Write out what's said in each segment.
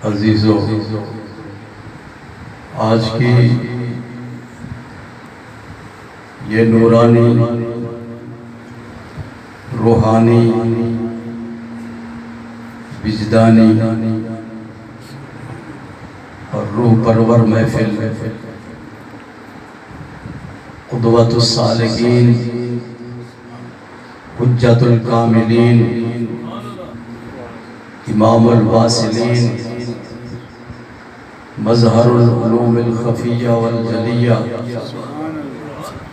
अजीज़ों, आज की ये नूरानी, रूहानी, विजदानी और रूह परवर महफिल क़ुदवतुस सालिकीन, हुज्जतुल कामिलीन, इमामुल वासिलीन, मज़हरुल उलूमिल ख़फ़िय्या वल जलिय्या,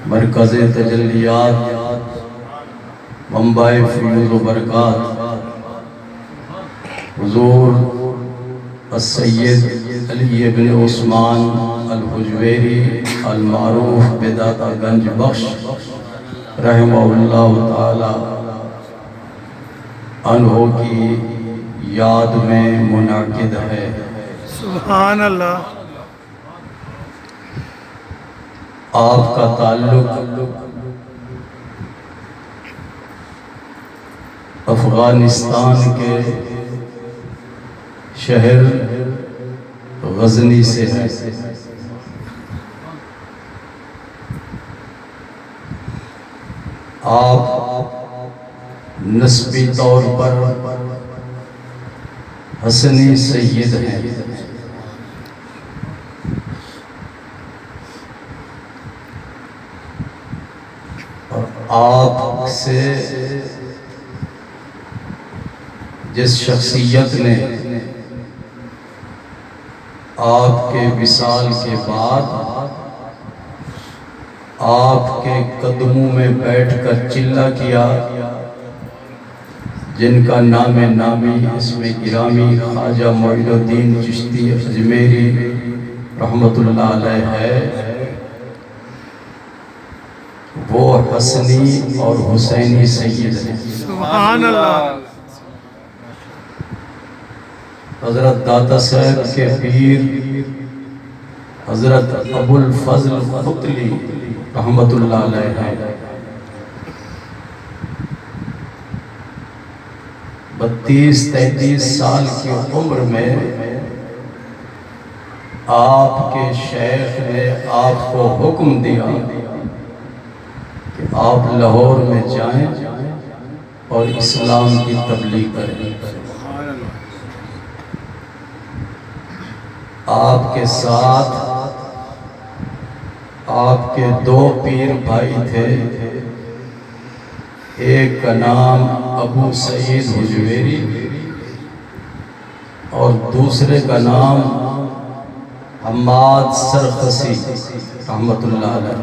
मरकज़े तजल्लियात, मंबाए फ़ुयूज़ व बरक़ात, हुज़ूर अस्सय्यद अली इब्न उस्मान अल-हुजवेरी अल-मारूफ़ बेदाता गंज बख्श रहमहुल्लाह ताला अन्हो की याद में मुनाकिद है। सुभान अल्लाह। आपका ताल्लुक अफ़गानिस्तान के शहर गज़नी से है। आप नस्बी तौर पर हसनी सैयद हैं। और आपसे जिस शख्सियत ने आपके विसाल के बाद आपके कदमों में बैठकर चिल्ला किया, जिनका नाम नामी इसमें गिरामी ख्वाजा मोइनुद्दीन चिश्ती अजमेरी रहमतुल्लाह अलैह है, वो हसनी और हुसैनी सैयद हैं। सुभान अल्लाह। हज़रत दाता साहब के पीर हज़रत अबुल फज़ल ख़ुतली रहमतुल्लाह अलैह हैं। 32-33 साल की उम्र में आपके शेख ने आपको हुक्म दिया कि आप लाहौर में जाएं और इस्लाम की तबलीग करें। आपके साथ आपके 2 पीर भाई थे, एक का नाम अबू सईद हुजवेरी और दूसरे का नाम हम्माद सरखसी रहमतुल्लाह अलैह।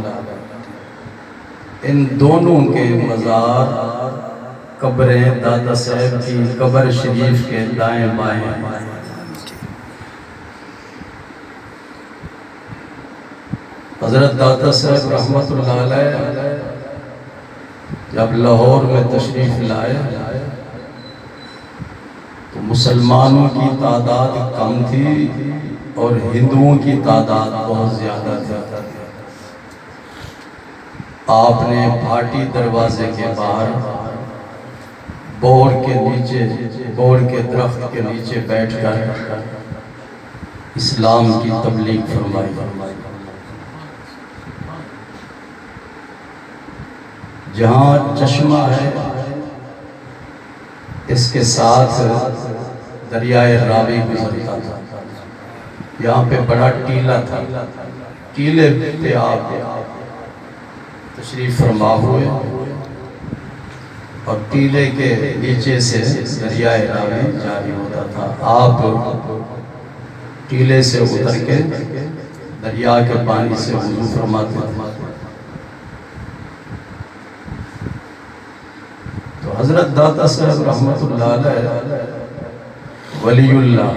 इन दोनों के मज़ार कब्रें दादा साहब की कब्र शरीफ के दाएं बाएं। हज़रत दाता साहब रहमतुल्लाह अलैह जब लाहौर में तशरीफ़ लाए तो मुसलमानों की तादाद कम थी और हिंदुओं की तादाद बहुत ज़्यादा थी। आपने भाटी दरवाजे के बाहर बोर के दरख्त के नीचे बैठकर इस्लाम की तबलीग फरमाई। जहाँ चश्मा है इसके साथ दरियाए रावी गुजरता था। यहाँ पे बड़ा टीला था, टीले पे आप तशरीफ फरमा हुए और टीले के नीचे से दरियाए रावी जारी होता था। आप टीले से उतर के दरिया के पानी से वुज़ू फरमाते थे। हज़रत दाता साहब रहमतुल्लाह अलैह वलीउल्लाह,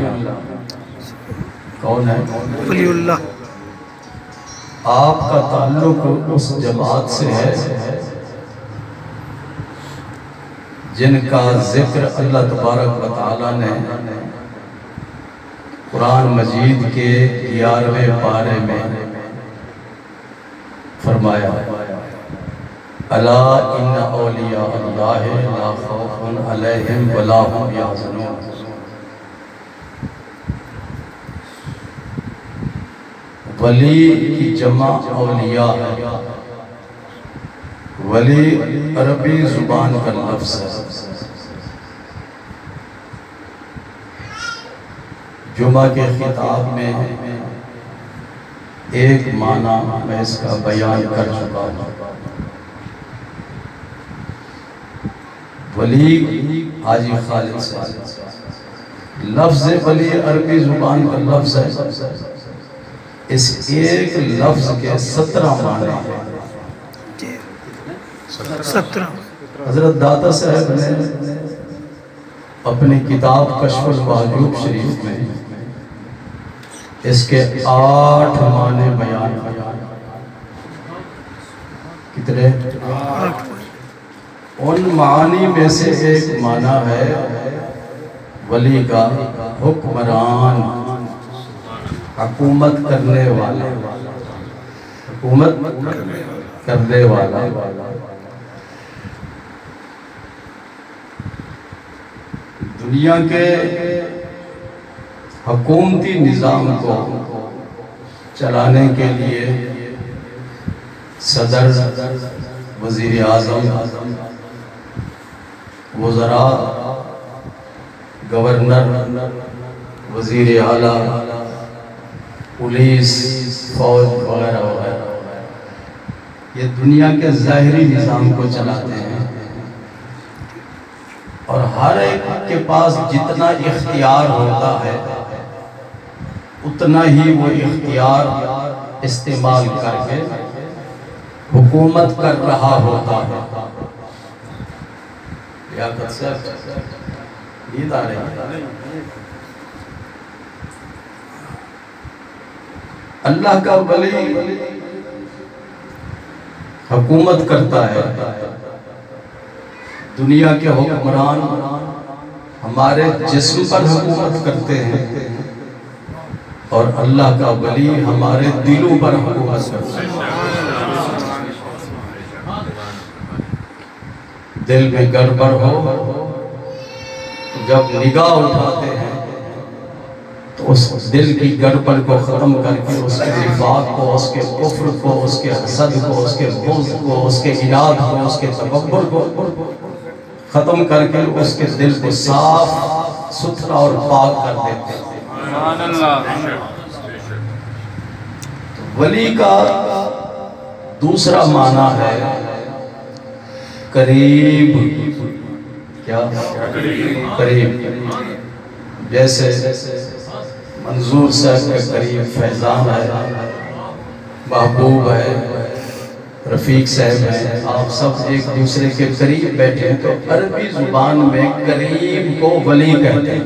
कौन है वलीउल्लाह? आपका ताल्लुक उस जमात से है जिनका जिक्र अल्लाह तबारक व तआला ने कुरान मजीद के 11वें पारे में फरमाया, अला इन्ना औलिया अल्लाह ला खौफुन अलैहिम वला हुम यहज़नून। वली की जमा औलिया है। वली अरबी जुबान का लफ्ज़ है। जुमा के खिताब में एक माना मैं इसका बयान कर चुका हूँ। वली हाजी खालिद से लफ्ज़ वली अरबी जुबान का लफ्ज़ है। इस एक लफ्ज़ के 17 माने हैं। 17। हजरत दाता साहब ने अपनी किताब कश्फुल महजूब शरीफ में इसके 8 माने बयान किया। कितने? 8। उन मानी में से एक माना है वली का हुक्मरान, हुकूमत करने वाला, हुकूमत करने वाला। दुनिया के हुकूमती निज़ाम को चलाने के लिए सदर, वज़ीर आज़म, वज़रा, गवर्नर, वज़ीर आला, पुलिस, फौज वगैरह वगैरह, ये दुनिया के ज़ाहिरी निज़ाम को चलाते हैं। और हर एक के पास जितना इख्तियार होता है उतना ही वो इख्तियार इस्तेमाल करके हुकूमत कर रहा होता है। लियाकत साहब नींद आ रही है? अल्लाह का वली हुकूमत करता है। दुनिया के हुक्मरान हमारे जिस्म पर हुकूमत करते हैं और अल्लाह का वली हमारे दिलों पर हुकूमत करता है। दिल में गड़बड़ हो जब निगाह उठाते हैं तो उस दिल की गड़बड़ को ख़त्म करके उसके निफाक को, उसके कुफ्र को, उसके हसद को, उसके बुग़्ज़ को, उसके इनाद को, उसके तकब्बुर को ख़त्म करके उसके दिल को साफ सुथरा और पाक कर देते हैं। वली का दूसरा माना है करीब। क्या? करीब। जैसे मंजूर साहब के करीब फैजान है, महबूब है, रफीक साहब हैं, आप सब एक दूसरे के करीब बैठे हैं तो अरबी जुबान में करीब को वली कहते हैं।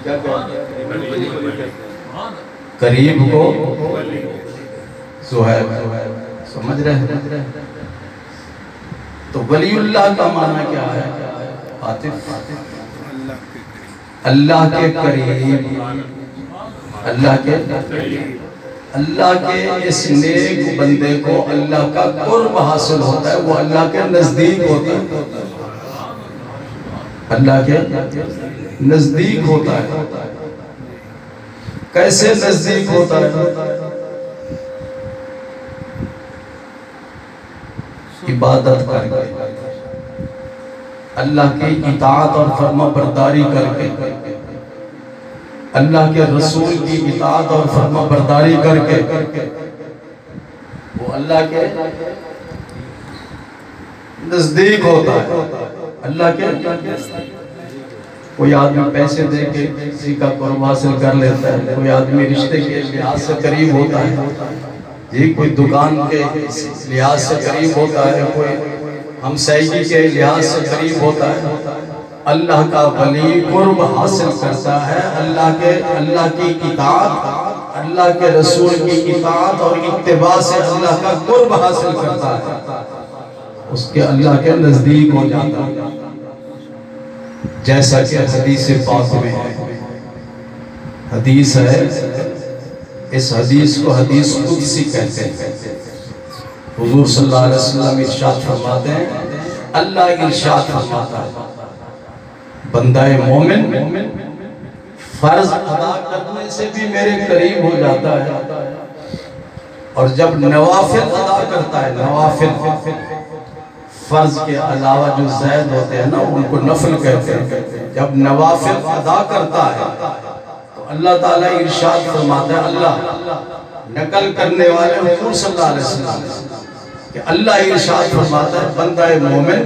क्या कहते हैं? करीब को सुहैब। समझ रहे हैं? तो वलीउल्लाह का माना क्या है? आतिफ, अल्लाह के करीब, अल्लाह के इस नेक बंदे को अल्लाह का कुर्ब हासिल होता है, वो अल्लाह के नजदीक होता है। अल्लाह के नजदीक होता है। कैसे नजदीक होता है? इबादत करके, अल्लाह की इताअत और फर्मा बरदारी करके, अल्लाह के रसूल की इताअत और फर्मा बरदारी करके वो अल्लाह के नजदीक होता है। अल्लाह के कोई आदमी पैसे दे के किसी का कुर्ब हासिल कर लेता है, कोई आदमी रिश्ते के लिहाज से करीब होता है जी, कोई दुकान के लिहाज से करीब होता है, कोई हमसायगी के लिहाज से करीब होता है। अल्लाह का वली कुर्ब हासिल करता है अल्लाह की इताअत, अल्लाह के रसूल की इताअत और इत्तिबा से अल्लाह का कुर्ब हासिल करता है, उसके अल्लाह के नजदीक हो जाता है। जैसा कि हदीस पाक में है, हदीस है, इस हदीस को हदीस कुदसी कहते हैं। हुजूर सल्लल्लाहु अलैहि वसल्लम इरशाद फरमाते हैं, अल्लाह इरशाद फरमाता है, बंदाए मोमिन फर्ज अदा करने से भी मेरे करीब हो जाता है, और जब नवाफिल अदा करता है, नवाफिल फर्ज के अलावा जो ज़ैद होते हैं ना उनको नफल कहते हैं, जब नवाफिल अदा करता है तो अल्लाह ताला इरशाद फरमाता है, अल्लाह नकल करने वाले हुजूर सल्लल्लाहु अलैहि वसल्लम कि अल्लाह इरशाद फरमाता है, बंदा मोमिन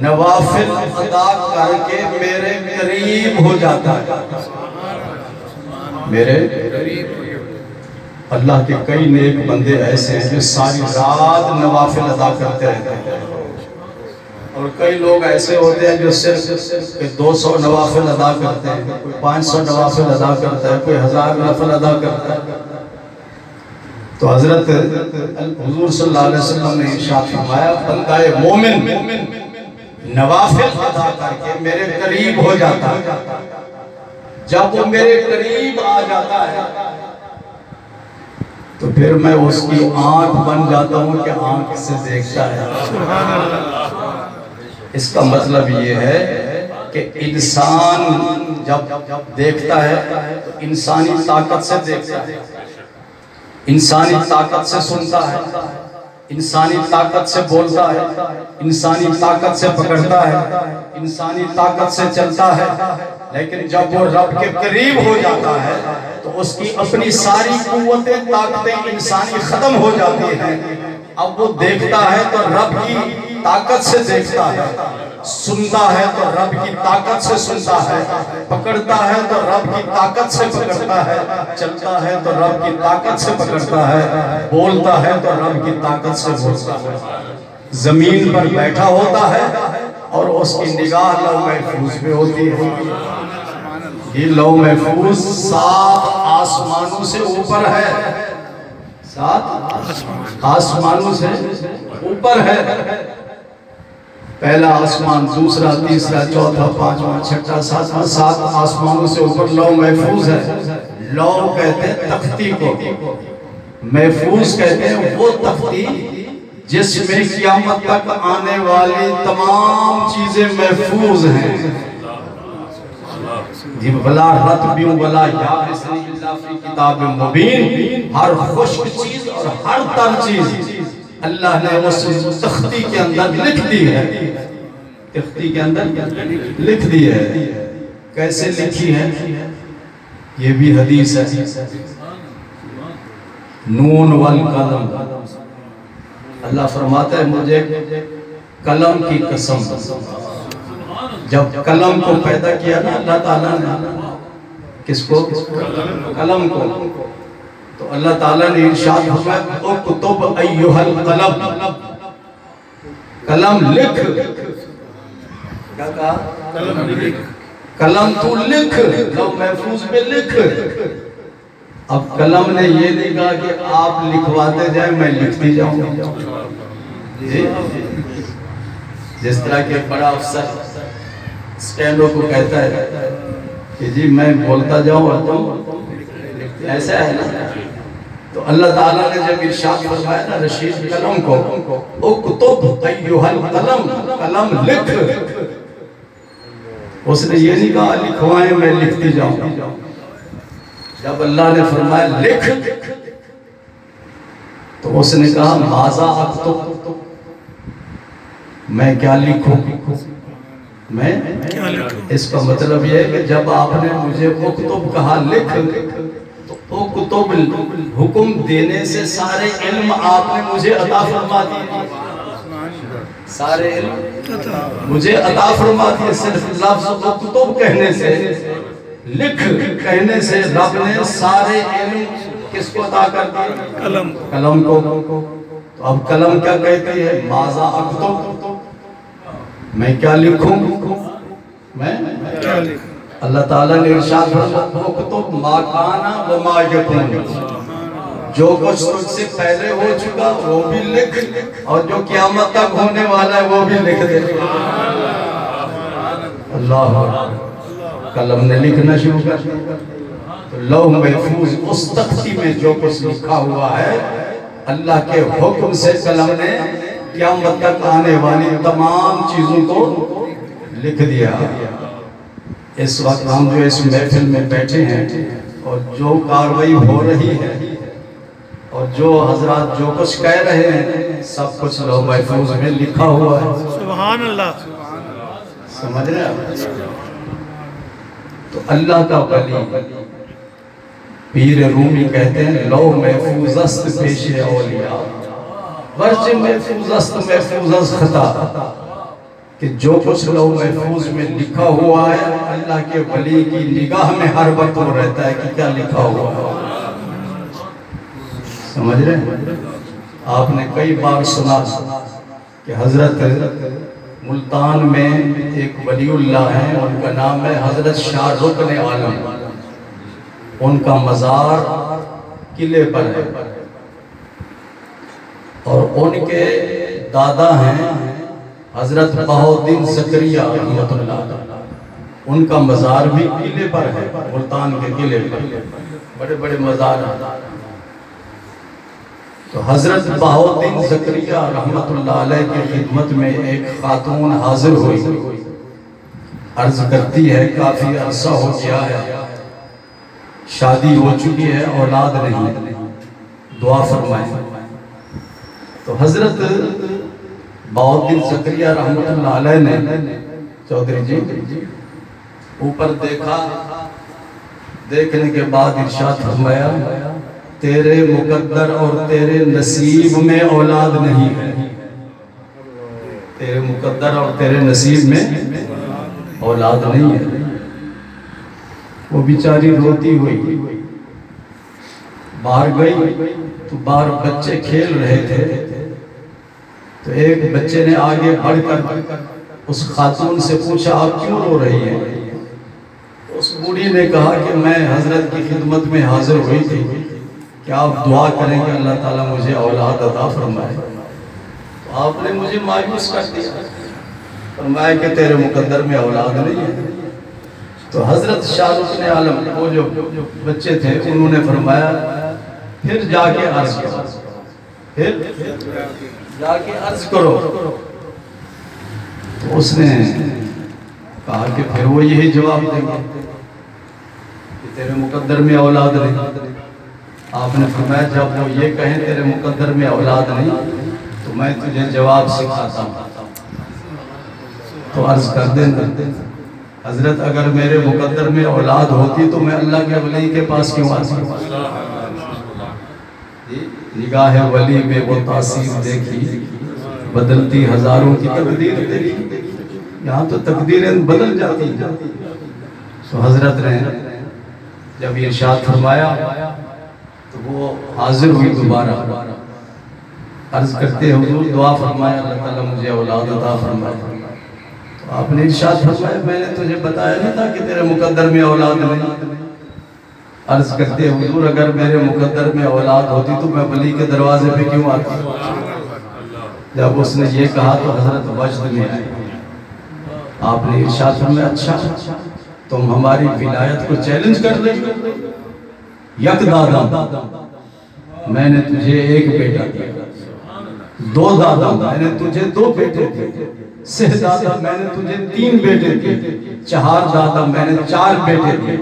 नवाफिल अदा करके मेरे करीब हो जाता है, मेरे अल्लाह के कई नेक बंदे ऐसे हैं जो सारी रात नवाफिल अदा करते रहते हैं, और कई लोग ऐसे होते हैं जो सिर्फ 200 नवाफिल अदा करते हैं, कोई 500 नवाफिल अदा करता है, कोई 1000 नफल अदा करता है। तो हजरत हुजूर सल्लल्लाहु अलैहि वसल्लम ने इरशाद फरमाया, बंदा मोमिन नवाफिल अदा करके मेरे करीब हो जाता है, जब वो मेरे करीब आ जाता है तो फिर मैं उसकी आंख बन जाता हूँ कि आंख से देखता है। इसका मतलब ये है कि इंसान जब देखता है तो इंसानी ताकत से देखता है, इंसानी ताकत से सुनता है, इंसानी ताकत से बोलता है, इंसानी ताकत से पकड़ता है, इंसानी ताकत से चलता है। लेकिन जब वो रब के करीब हो जाता है तो उसकी अपनी सारी कुव्वतें ताकतें इंसानी खत्म हो जाती हैं। अब वो देखता है तो रब की ताकत से देखता है, सुनता है तो रब की ताकत से सुनता है, पकड़ता है तो रब की ताकत से पकड़ता है, चलता है तो रब की ताकत से पकड़ता है, बोलता है तो रब की ताकत से बोलता है। जमीन पर बैठा होता है और उसकी निगाह लौह महफूज में होती है। ये लौह महफूज 7 आसमानों से ऊपर है, 7 आसमानों से ऊपर है। पहला आसमान, दूसरा, तीसरा, चौथा, पांचवा, छठा, सातवां, 7 आसमानों से ऊपर लौह महफूज है। लौह कहते हैं तख्ती को, महफूज कहते हैं वो तख्ती जिसमें क़यामत तक आने वाली तमाम चीजें महफूज हैं। वला रत्बिन वला याबिसिन इल्ला फी किताबिन मुबीन, हर खुश्क चीज और हर तर चीज अल्लाह ने उस तख्ती के अंदर लिख दी है, तख्ती के अंदर लिख दी है। कैसे लिखी है ये भी हदीस है। नून वल कलम, अल्लाह फरमाता है मुझे कलम की कसम। जब कलम को पैदा किया ना अल्लाह ताला ने, किसको? कलम को। तो अल्लाह ताला ने इरशाद फरमाया, उक्तुब अय्युहल कलम, कलम लिख। क्या कहा? कलम लिख, कलम तू लिख, लौह महफूज में लिख। अब कलम ने ये नहीं कहा कि आप लिखवाते जाए मैं लिखती जाऊंगा। जिस तरह के बड़ा अफसर स्टैंडो को कहता है कि जी मैं बोलता जाऊं और तुम, ऐसा है ना। तो अल्लाह ताला ने जब इरशाद फरमाया ना रशीद कलम को, उक्तुब अय्युहल कलम, कलम लिख, उसने ये नहीं कहा लिखवाएं मैं लिखती जाऊं। जब अल्लाह ने फरमाया लिख तो उसने कहा माज़ा अक्तुब, मैं क्या लिखूं, मैं क्या लिखूं। इसका मतलब यह है कि जब आपने मुझे उक्तुब कहा लिख, तो उक्तुब हुक्म देने से सारे इल्म आपने मुझे अता फरमा दिए, सारे इल्म मुझे अता फरमा दिए। सिर्फ लफ्ज़ उक्तुब कहने से, लिख कहने से रब ने सारे इल्म किसको अता कर दिए? कलम, कलम को। तो अब कलम क्या कहती है? माज़ा अक्तुब, मैं क्या लिखूं, मैं क्या लिखूं। अल्लाह ताला ने इरशाद फरमाया उक्तुब मा काना व मा यकून, जो कुछ तुझसे पहले हो चुका वो भी लिख, और जो क़यामत तक होने वाला है वो भी लिख दे। अल्लाह, कलम ने लिखना शुरू कर दिया। तो लौह महफूज उस तख्ती में जो कुछ लिखा हुआ है अल्लाह के हुक्म से कलम ने क़यामत तक आने वाली तमाम चीजों को लिख दिया। इस वक्त हम जो इस महफिल में बैठे हैं और जो कार्रवाई हो रही है और जो हजरात जो कुछ कह रहे हैं सब कुछ लौह महफूज में लिखा हुआ है। सुभान अल्लाह। समझ रहे हैं? तो अल्लाह का वली पीर रूमी कहते हैं लौह महफूज़ पेश औलिया वर्ज महफूज़ खता, कि जो कुछ लौह महफूज में लिखा हुआ है अल्लाह के वली की निगाह में हर वक्त वो रहता है कि क्या लिखा हुआ है। समझ रहे हैं? आपने कई बार सुना कि हजरत मुल्तान में एक वलीउल्लाह है, उनका नाम है हजरत शाह रुकन आलम, उनका मज़ार किले पर है और उनके दादा हैं हजरत बहाउद्दीन ज़करिया रहमतुल्लाह, उनका मज़ार भी किले पर है, मुल्तान के किले पर बड़े बड़े मज़ार हैं। तो हजरत बहाउद्दीन ज़करिया रहमतुल्लाह अलैह की खिदमत में एक खातून हाजिर हुई, अर्ज करती है काफ़ी अरसा हो गया है, शादी हो चुकी है, औलाद नहीं, दुआ फरमाए। तो हजरत बहाउद्दीन ज़करिया रहमतुल्लाह अलैह ने चौधरी जी ऊपर देखा, देखने के बाद इरशाद फरमाया तेरे मुकद्दर और तेरे नसीब में औलाद नहीं है, तेरे मुकद्दर और तेरे नसीब में औलाद नहीं है। वो बेचारी रोती हुई बाहर गई तो बाहर बच्चे खेल रहे थे, तो एक बच्चे ने आगे बढ़कर उस खातून से पूछा आप क्यों रो रही हैं? उस बूढ़ी ने कहा कि मैं हजरत की खिदमत में हाजिर हुई थी कि आप दुआ करें कि अल्लाह ताला मुझे औलाद अता फरमाए। तो आपने मुझे मायूस कर दिया, फरमाया कि तेरे मुकद्दर में औलाद नहीं है। तो हजरत शाहरुख ने आलम वो जो बच्चे थे उन्होंने फरमाया फिर जाके अर्ज करो, फिर जाके अर्ज करो। तो उसने कहा कि फिर वो यही जवाब देंगे कि तेरे मुकद्दर में औलाद नहीं। आपने फरमाया जब वो ये कहें तेरे मुकद्दर में औलाद नहीं तो मैं तुझे जवाब सिखाता हूँ, तो अर्ज कर देना हजरत अगर मेरे मुकद्दर में औलाद होती तो मैं अल्लाह के वली के पास क्यों आती? निगाह वली में वो तासीर देखी, बदलती हजारों की तकदीर देखी, यहाँ तो तकदीरें बदल जाती हैं। तो हजरत ने जब ये इरशाद फरमाया तो वो हाजिर हुई दोबारा, अर्ज करते हुजूर दुआ फरमाया अल्लाह ताला मुझे औलाद अता फरमाए। तो आपने इरशाद फरमाया मैंने तुझे बताया नहीं था कि तेरे मुकद्दर में औलाद नहीं। अर्ज करते हुजूर अगर मेरे मुकद्दर में औलाद होती तो मैं वली के दरवाजे पे क्यों आती? जब उसने ये कहा तो हजरत वजद में आए, आपने इरशाद फरमाया अच्छा तुम हमारी विलायत को चैलेंज कर रहे? यक दादा मैंने तुझे एक बेटा दिया, दो दादा मैंने तुझे दो बेटे दिए, सह दादा मैंने तुझे 3 बेटे दिए, 4 दादा मैंने 4 बेटे दिए,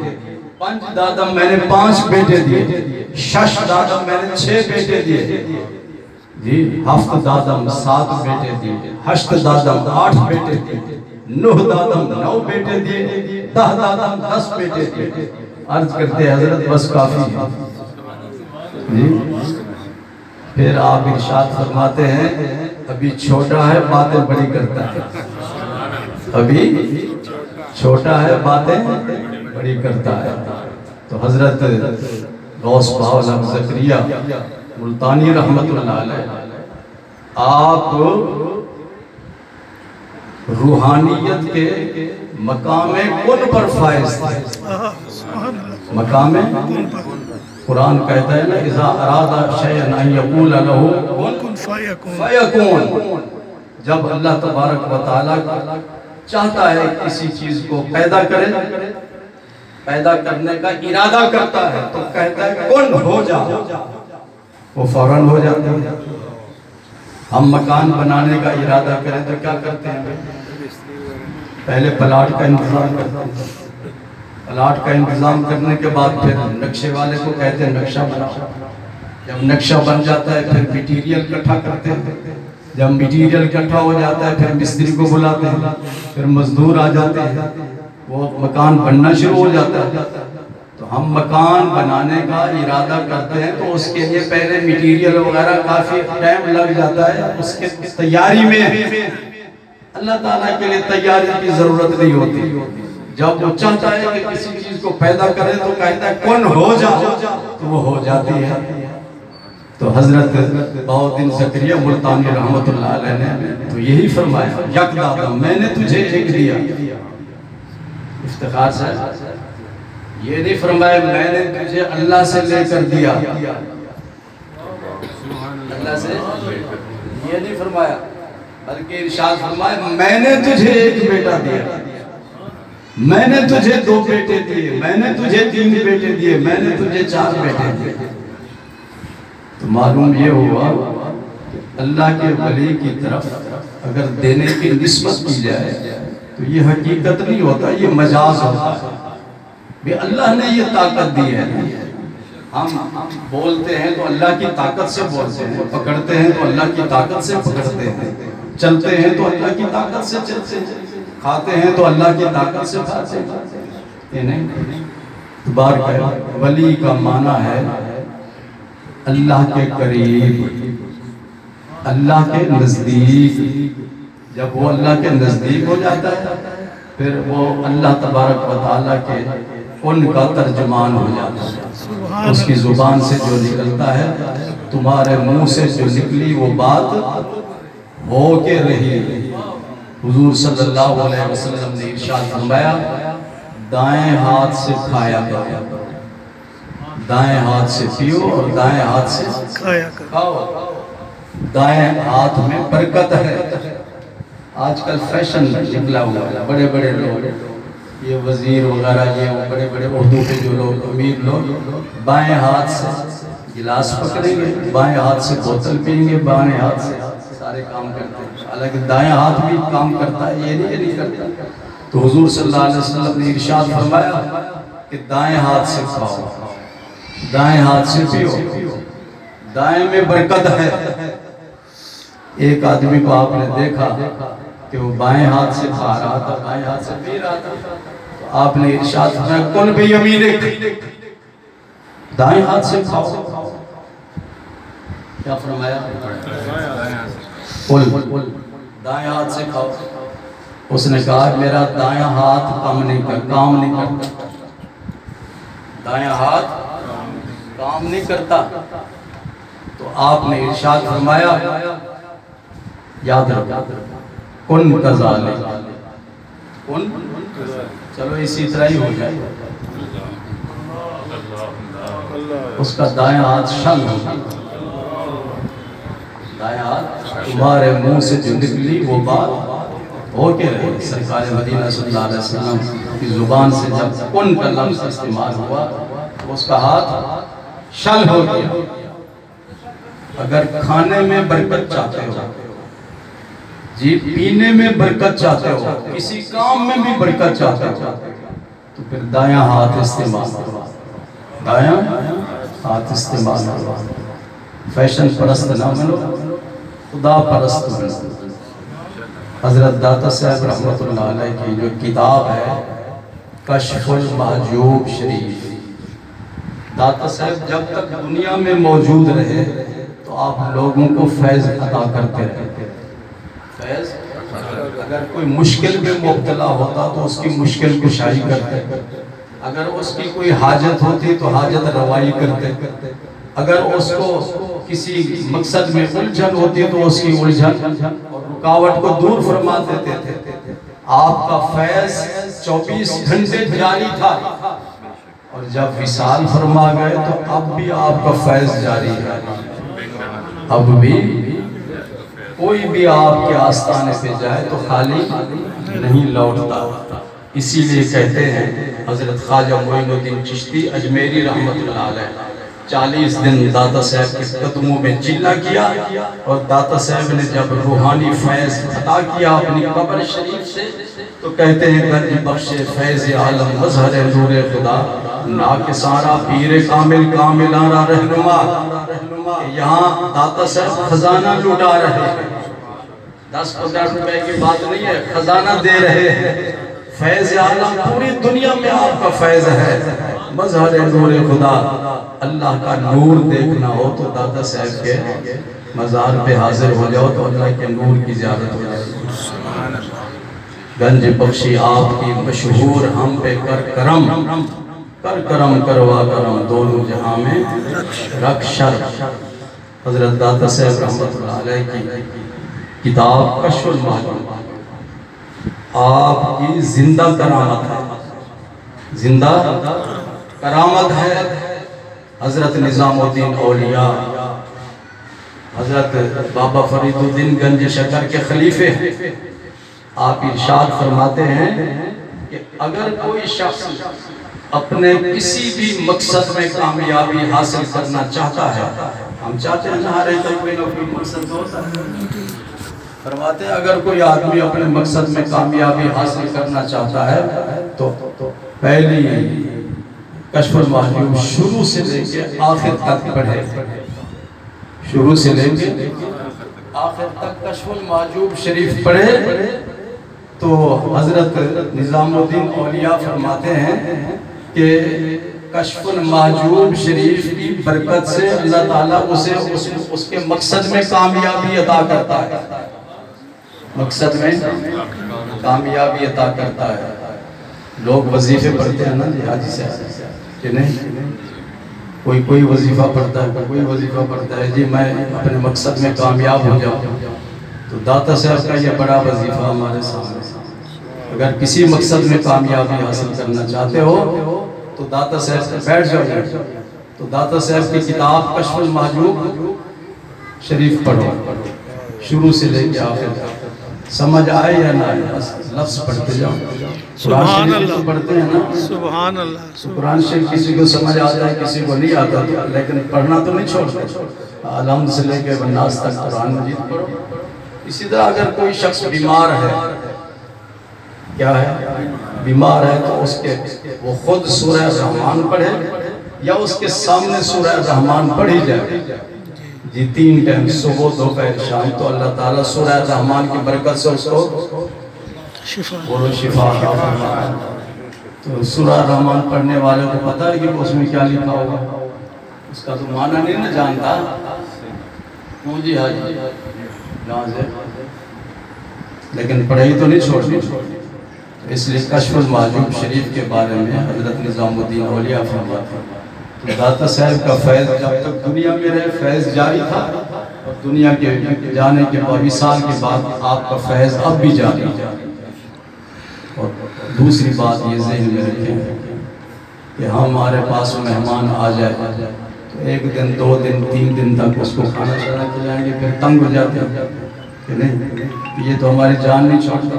5 दादा मैंने 5 बेटे दिए, 6 दादा मैंने 6 बेटे दिए जी, 7 दादम 7 बेटे दिए, 8 दादम 8 बेटे दिए, 9 दादम 9 बेटे दिए, 10 दादम 10 बेटे दिए। अर्ज करते हजरत बस काफी है जी। फिर आप इरशाद फरमाते हैं अभी छोटा है बातें बड़ी करता है, अभी छोटा है बातें बड़ी करता है। तो हजरत गौस बाउला ज़करिया मुल्तानी रहमतुल्लाह अलैह आप रूहानियत के मकामे कुन पर फाइज थे। मकामे कुरान कहता है ना इज़ा अरादा शैअन अन यक़ूल लहू कुन फयकून, जब अल्लाह तबारक व तआला चाहता है किसी चीज को पैदा करे, पैदा करने का इरादा करता है तो कहता है कुन हो जा, वो फौरन हो जाता है। हम मकान बनाने का इरादा करें तो क्या करते हैं? पहले प्लाट का इंतजाम करते हैं, प्लाट का इंतजाम करने के बाद फिर नक्शे वाले को कहते हैं नक्शा बनाओ। जब नक्शा बन जाता है फिर मटीरियल इकट्ठा करते हैं। जब मटीरियल इकट्ठा हो जाता है फिर मिस्त्री को बुलाते हैं, फिर मजदूर आ जाते हैं, वो मकान बनना शुरू हो जाता है। तो हम मकान बनाने का इरादा करते हैं तो उसके लिए पहले मटीरियल वगैरह काफी टाइम लग जाता है। उसके तैयारी में अल्लाह ताला के लिए तैयारी की जरूरत नहीं होती। जब वो चाहता है कि किसी चीज को पैदा करे तो कहता है कौन हो जाओ, तो वो हो जाती है। तो हजरत बहाउद्दीन ज़करिया मुल्तानी रहमतुल्लाह अलैह ने तो यही फरमाया, यकदाता मैंने तुझे एक दिया। इफ्तिखार से ये नहीं फरमाया मैंने तुझे अल्लाह से लेकर दिया, अल्लाह से ये नहीं फरमाया, बल्कि इरशाद फरमाया मैंने तुझे एक बेटा दिया, मैंने तुझे 2 बेटे दिए, मैंने तुझे 3 बेटे दिए, मैंने तुझे 4 बेटे दिए। तो मालूम ये हुआ अल्लाह के वली की तरफ अगर देने की निस्बत की जाए तो ये हकीकत नहीं होता, ये मजाज होता है। भी अल्लाह ने ये ताकत दी है। हम बोलते हैं तो अल्लाह की ताकत से बोलते हैं, पकड़ते हैं तो अल्लाह की ताकत से पकड़ते हैं, चलते हैं तो अल्लाह की ताकत से चलते हैं, खाते हैं तो अल्लाह की ताकत से खाते हैं। ये नहीं बार वली का माना है अल्लाह के करीब, अल्लाह के नजदीक। जब वो अल्लाह के नजदीक हो जाता है फिर वो अल्लाह तबारक व तआला के उनका तर्जुमान हो जाता है। उसकी जुबान से जो निकलता है, तुम्हारे मुंह से जो निकली वो बात हो के रही। हुजूर सल्लल्लाहु अलैहि वसल्लम ने इरशाद फरमाया दाएं हाथ से खाया करो, दाएं हाथ से पियो और दाएं हाथ से खाओ, दाएं हाथ में बरकत है। आजकल फैशन निकला हुआ है, बड़े बड़े लोग, ये वजीर वगैरह, ये बड़े बड़े उर्दू के जो लोग अमीर लोग बाएं हाथ से गिलास पकड़ेंगे, बाएं हाथ से बोतल पिएंगे, बाएं हाथ से सारे काम करते हैं। हालांकि दाएं हाथ भी काम करता है, ये नहीं करता। तो हुजूर सल्लल्लाहु अलैहि वसल्लम ने इरशाद फरमाया कि दाएं हाथ से खाओ, दाएं हाथ से पियो, दाएं में बरकत है। एक आदमी को आपने देखा कि वो बाएं हाथ से खा रहा था, बाएं हाथ से पी रहा था, तो आपने इरशाद फरमाया कुल भी यमीनिक, दाएं हाथ से खाओ। क्या फरमाया? कुल दाएं हाथ से खाओ। उसने कहा मेरा दायां हाथ काम नहीं करता, दायां हाथ काम नहीं करता। तो आपने इरशाद फरमाया याद रखो कुन कज़ालिक, कुन, चलो इसी तरह ही हो जाए। उसका दायां हाथ शल होगा, दायां हाथ तुम्हारे मुंह से जो निकली वो बात हो के रही। सरकार मदीना सल्लल्लाहु अलैहि वसल्लम की जुबान से जब कुन का लफ्ज़ इस्तेमाल हुआ तो उसका हाथ शल हो गया। अगर खाने में बरकत चाहते हो जी, पीने में बरकत चाहते हो, किसी काम में भी बरकत चाहते हो तो फिर दायां हाथ इस्तेमाल करो, दायां हाथ इस्तेमाल करो। फैशन परस्त ना बनो, खुदा परस्त बनो। हजरत दाता साहब रहमतुल्लाह अलैह की जो किताब है कश्फुल महजूब शरीफ, दाता साहब जब तक दुनिया में मौजूद रहे तो आप लोगों को फैज़ अता करते रहे। फैज़, अगर कोई मुश्किल में मुब्तला होता तो उसकी मुश्किल कुशाई करते, अगर उसकी कोई हाजत होती तो हाजत रवाई करते, अगर उसको किसी मकसद में उलझन होती तो उसकी उलझन और रुकावट को दूर फरमा देते थे। आपका फैज़ 24 घंटे जारी था और जब विसाल फरमा गए तो अब भी आपका फैज़ जारी है। अब भी कोई भी आपके आस्थाने पे जाए तो खाली नहीं लौटता। इसीलिए कहते हैं हजरत ख्वाजा मोइनुद्दीन चिश्ती अजमेरी रहमतुल्लाह अलैह 40 दिन दाता साहब के कदमों में चिल्ला किया और दाता साहब ने जब रूहानी फैज़ अता किया अपनी कब्र शरीफ से तो तो कहते हैं गंज बख्शे फैज़ आलम मज़हर नूरे खुदा ना के सारा पीर कामिल कामिलाना रहनुमा। यहाँ दाता साहब खजाना लुटा रहे हैं, 10-15 रुपए की बात नहीं है, खजाना दे रहे हैं। फैज़ आलम पूरी दुनिया में आपका फैज़ है, मज़हर नूरे खुदा। अल्लाह का नूर देखना हो तो दाता साहब के मज़ार पे हाजिर हो जाओ तो अल्लाह के नूर की ज़ियारत हो जाएगी। गंज बख्शी आपकी मशहूर हम पे कर करम, कर करम करवा करम दोनों जहां में रख शर्फ। हजरत दाता साहब रहमतुल्लाह अलैह की किताब कश्फुल मालूम आपकी जिंदा करामत है, जिंदा करामत है। हजरत निजामुद्दीन औलिया हजरत बाबा फरीदुद्दीन गंज शकर के खलीफे हैं। आप इरशाद फरमाते हैं कि अगर कोई शख्स अपने किसी भी मकसद में कामयाबी हासिल करना चाहता है, हम चाहते हैं ना हर एक कोई ना कोई मकसद होता है, फरमाते हैं अगर कोई आदमी अपने मकसद में कामयाबी हासिल करना चाहता है तो पहली कश्फुल मालूम शुरू से लेके आखिर तक पढ़े, शुरू से लेके आखिर तक कश्फुल मालूम शरीफ पढ़े तो हजरत निजामुद्दीन औलिया फरमाते हैं कि कश्फुल माजूब शरीफ की बरकत से अल्लाह ताला उसे उसके मकसद में कामयाबी अता करता है, मकसद में कामयाबी अता करता है। लोग वजीफे पढ़ते हैं ना जी हाजी साहब कि नहीं, कोई वजीफा पढ़ता है, कोई वजीफा पढ़ता है जी मैं अपने मकसद में कामयाब हो जाऊँ। तो दाता साहब का ये बड़ा वजीफा हमारे सामने, अगर किसी मकसद में कामयाबी हासिल करना चाहते हो तो दाता साहब से बैठ जाओ, तो दाता साहब की किताब कश्फुल माजूब शरीफ पढ़ो, शुरू से लेके आखिर तक। समझ आए या ना आए बस लफ्ज पढ़ते जाओ। कुरान शरीफ तो पढ़ते हैं ना, सुभान अल्लाह। तो कुरान शरीफ किसी को समझ आता है किसी को नहीं आता, लेकिन पढ़ना तो नहीं छोड़ते। अलहम्द से लेके वन्नास तक कुरान मजीद पढ़ो। इसी तरह अगर कोई शख्स बीमार है, क्या है बीमार है, तो उसके वो खुद सूरह रहमान पढ़े या उसके सामने सूरह रहमान पढ़ी जाए जी 3 टाइम सुबह दोपहर शाम, तो अल्लाह ताला सूरह रहमान की बरकत से उसको बोलो शिफा। तो सूरह रहमान पढ़ने वाले को पता है कि उसमें क्या लिखा होगा, उसका तो माना नहीं ना जानता, क्यों जी हाजी जहाँ से, लेकिन पढ़ाई तो नहीं छोड़नी। इसलिए कश्फुल माजूब शरीफ के बारे में हजरत निजामुद्दीन औलिया फरमाते हैं तो दाता साहब का फैज़ जब तक दुनिया में रहे फैज़ जारी था, और दुनिया के जाने के बाद 20 साल के बाद आपका फैज़ अब भी जारी है। और दूसरी बात ये ज़हन में रखें कि हमारे पास मेहमान आ जाए तो 1 दिन 2 दिन 3 दिन तक उसको खाना शाना खिलाएंगे, फिर तंग हो जाते हैं कि नहीं, ये तो हमारी जान नहीं छोड़ता,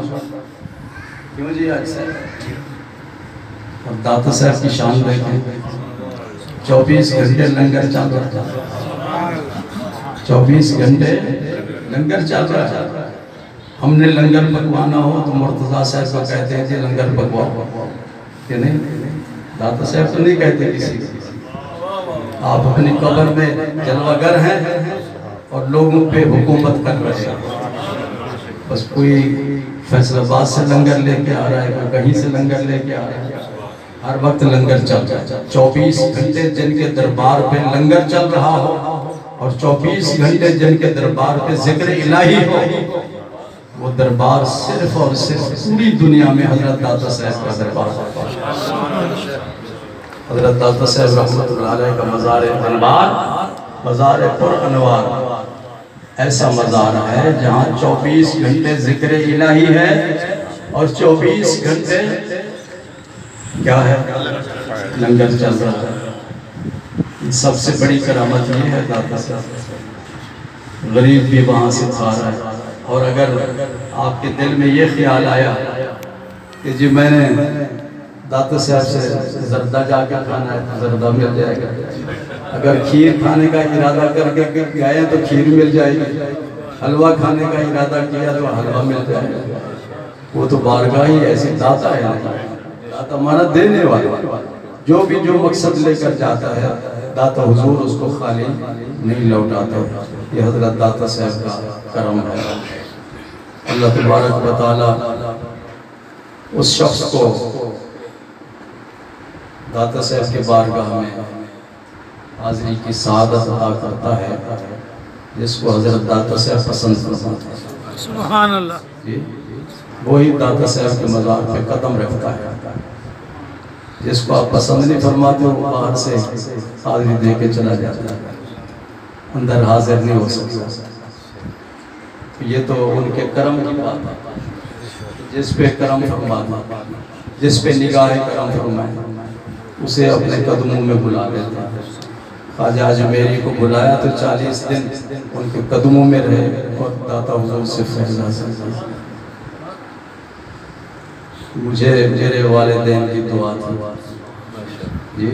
क्यों जी आज से। और दाता साहब की शान देखें, 24 घंटे लंगर चल रहा है, 24 घंटे लंगर चल रहा है। हमने लंगर पकवाना हो तो मुर्तज़ा साहब को कहते हैं कि लंगर पकवाओ, कि नहीं, दाता साहब तो नहीं कहते किसी को। आप अपनी कब्र में जलवागर हैं और लोगों पे हुकूमत कर रहे हैं। बस कोई फैसलाबाद से लंगर लेके आ रहा है, कोई कहीं से लंगर लेके आ रहा है, हर वक्त लंगर चल रहा है। 24 घंटे जिनके दरबार पे लंगर चल रहा हो और 24 घंटे जिनके दरबार पे जिक्र इलाही हो, वो दरबार सिर्फ और सिर्फ पूरी दुनिया में हजरत दाता साहब का दरबार है। हजरत दाता साहब रहमतुल्लाह अलैह का मज़ार अनवार, मज़ार पुर अनवार ऐसा मज़ार है जहाँ 24 घंटे जिक्र इलाही है और 24 घंटे क्या है लंगर चल रहा है। सबसे बड़ी करामत ये है दाता साहब, गरीब भी वहाँ से खा रहा है। और अगर आपके दिल में ये ख्याल आया कि जी मैंने दाता साहब से जर्दा जाकर खाना है तो जर्दा मिल जाएगा, अगर खीर खाने का इरादा करके गए तो खीर मिल जाएगी, हलवा खाने का इरादा किया तो हलवा मिल जाएगा। वो तो बारगाह ही ऐसी दाता है, दाता माना देने वाला। जो भी जो मकसद लेकर जाता है दाता हुजूर उसको खाली नहीं लौटाते। ये हजरत दाता साहब का करम है। अल्लाह तबारक व तआला उस शख्स को दाता साहब के बारगाह में हाज़िरी की सआदत अता करता है जिसको हजरत दाता साहब पसंद फरमाते हैं। सुभान अल्लाह। जी, वही दाता साहब के मज़ार पे कदम रखता है। जिसको आप पसंद नहीं फरमाते वो बाहर से हाज़िरी दे के चला जाता है, अंदर हाजिर नहीं हो सकता। ये तो उनके करम की बात है। जिस पे करम फरमाता, जिस पे निगाह करम फरमाए उसे अपने कदमों में बुला लेता है। ख्वाजा अजमेरी को बुलाया तो 40 दिन उनके कदमों में रहे और दाता हुजूर से फैज़ हासिल किया। मुझे मेरे वालिदैन की दुआ थी जी।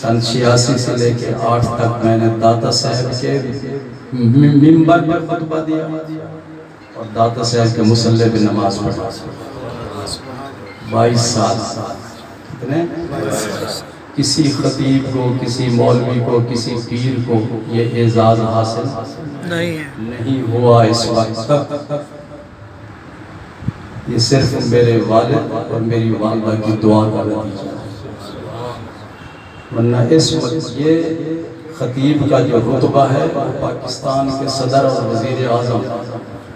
सन 86 से लेके 8 तक मैंने दाता साहब के मिंबर पर खुतबा दिया और दाता साहब के मुसल्ले पे नमाज पढ़ा। 22 साल। कितने? किसी खतीब को, किसी मौलवी को, किसी पीर को ये एजाज़ हासिल नहीं हुआ इस वक्त तक। ये सिर्फ मेरे वालिद और मेरी वालिदा की दुआ का नतीजा है। वरना इस वक्त ये खतीब का जो रुतबा है वो पाकिस्तान के सदर और वज़ीर आज़म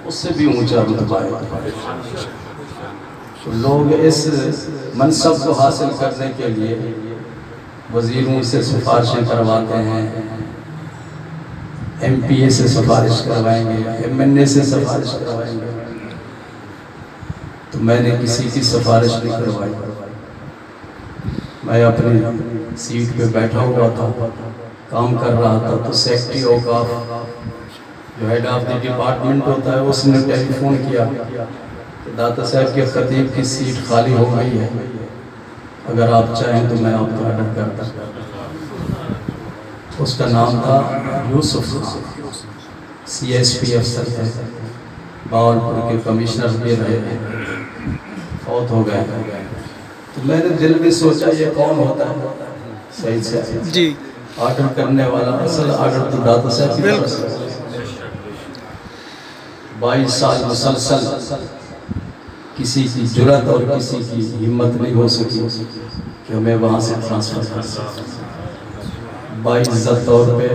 उससे भी ऊंचा रुतबा है। तो लोग इस मनसब को हासिल करने के लिए वज़ीरों से सिफारिशें करवाते हैं, MPA से सिफारिश करवाएंगे, MNA से सिफारिश करवाएंगे। तो मैंने किसी की सिफारिश नहीं करवाई। मैं अपनी सीट पे बैठा हुआ था, काम कर रहा था, तो सेक्रेटरी औकाफ जो हेड ऑफ द डिपार्टमेंट होता है उसने टेलीफोन किया कि दाता साहब के खतीब की सीट खाली हो गई है, अगर आप चाहें तो मैं आपको ऑर्डर करता। उसका नाम था यूसुफ खान, CSP अफसर थे, बावलपुर के कमिश्नर भी रहे, फौत हो गए। तो मैंने दिल में सोचा ये कौन होता है सही से जी ऑर्डर करने वाला। असल ऑर्डर तो दाता साहब की तरफ से। 22 साल मुसलसल किसी की जुर्रत और किसी की हिम्मत नहीं हो सकी कि हमें वहाँ से ट्रांसफ़र कर सकें। बाइज़्ज़त तौर पे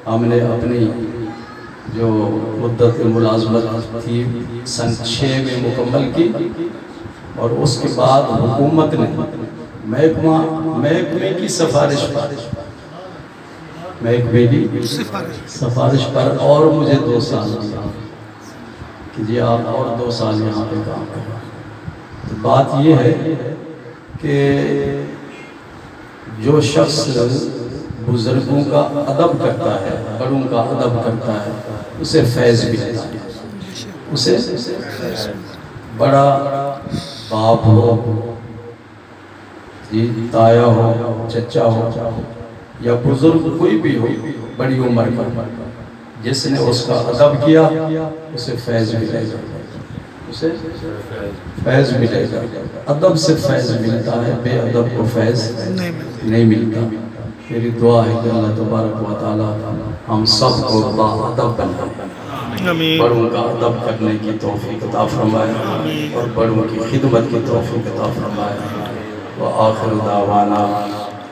हमने अपनी जो मुद्दत मुलाज़मत थी सन 6 में मुकम्मल की और उसके बाद हुकूमत ने महकमे की सिफारिश पर और मुझे 2 साल दिया कि जी आप और 2 साल यहाँ पे काम करें। तो बात ये है कि जो शख्स बुजुर्गों का अदब करता है, बड़ों का अदब करता है, उसे फैज़ मिलता है। उसे बड़ा बाप हो जी, ताया हो, चचा हो या बुजुर्ग कोई भी हो बड़ी उम्र का, जिसने उसका अदब किया उसे फैज़ मिलेगा, उसे फैज़ मिलेगा। अदब से फैज़ मिलता है, बेअदब को फैज़ नहीं मिलता। मेरी दुआ है कि अल्लाह तबारक व तआला हम सब को बाअदब बनाए, बड़ों का अदब करने की तौफीक अता फरमाए और बड़ों की खिदमत की तौफीक अता फरमाए। व आखिर दावाना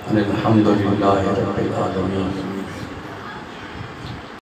अनिल हम्दुलिल्लाहि रब्बिल आलमीन।